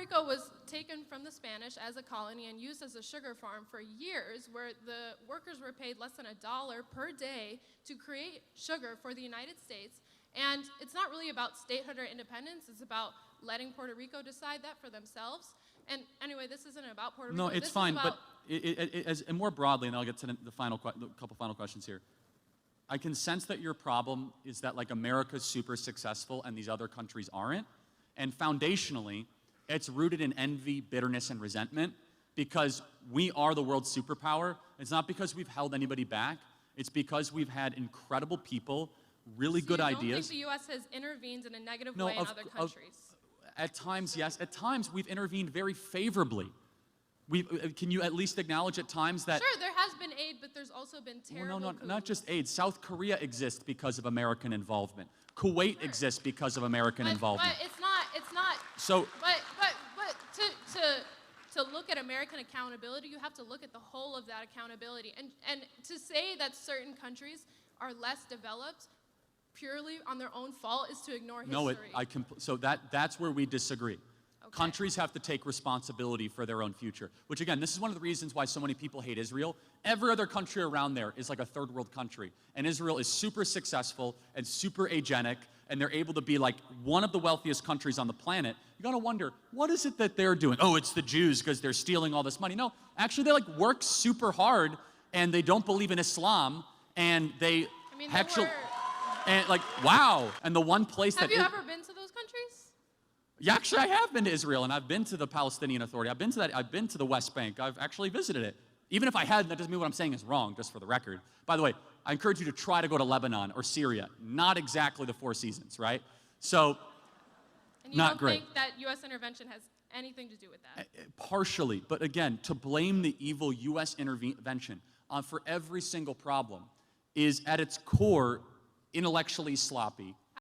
Rico was taken from the Spanish as a colony and used as a sugar farm for years, where the workers were paid less than $1 per day to create sugar for the United States. And it's not really about statehood or independence. It's about letting Puerto Rico decide that for themselves. And anyway, this isn't about Puerto Rico. No, it's fine, but and more broadly, and I'll get to the couple final questions here. I can sense that your problem is that like America's super successful and these other countries aren't. And foundationally, it's rooted in envy, bitterness, and resentment, because we are the world's superpower. It's not because we've held anybody back. It's because we've had incredible people, really good ideas. You don't think the U.S. has intervened in a negative way in other countries? At times, yes. At times, we've intervened very favorably. Can you at least acknowledge at times that... Sure, there has been aid, but there's also been terrible coups. Not just aid. South Korea exists because of American involvement. Kuwait exists because of American involvement. But it's not. So... But to look at American accountability, you have to look at the whole of that accountability. And to say that certain countries are less developed purely on their own fault is to ignore history. No, so that's where we disagree. Okay. Countries have to take responsibility for their own future, which again, this is one of the reasons why so many people hate Israel. Every other country around there is like a third world country, and Israel is super successful and super agenic, and they're able to be like one of the wealthiest countries on the planet. You gotta wonder, what is it that they're doing? Oh, it's the Jews because they're stealing all this money. No, actually they like work super hard, and they don't believe in Islam, and they and like, wow. And the one place Have you ever been to those countries? Yeah, actually, I have been to Israel, and I've been to the Palestinian Authority. I've been to the West Bank. I've actually visited it. Even if I hadn't, that doesn't mean what I'm saying is wrong, just for the record. By the way, I encourage you to try to go to Lebanon or Syria. Not exactly the Four Seasons, right? So, and you not don't great. think that U.S. intervention has anything to do with that? Partially, but again, to blame the evil U.S. intervention for every single problem is, at its core, intellectually sloppy,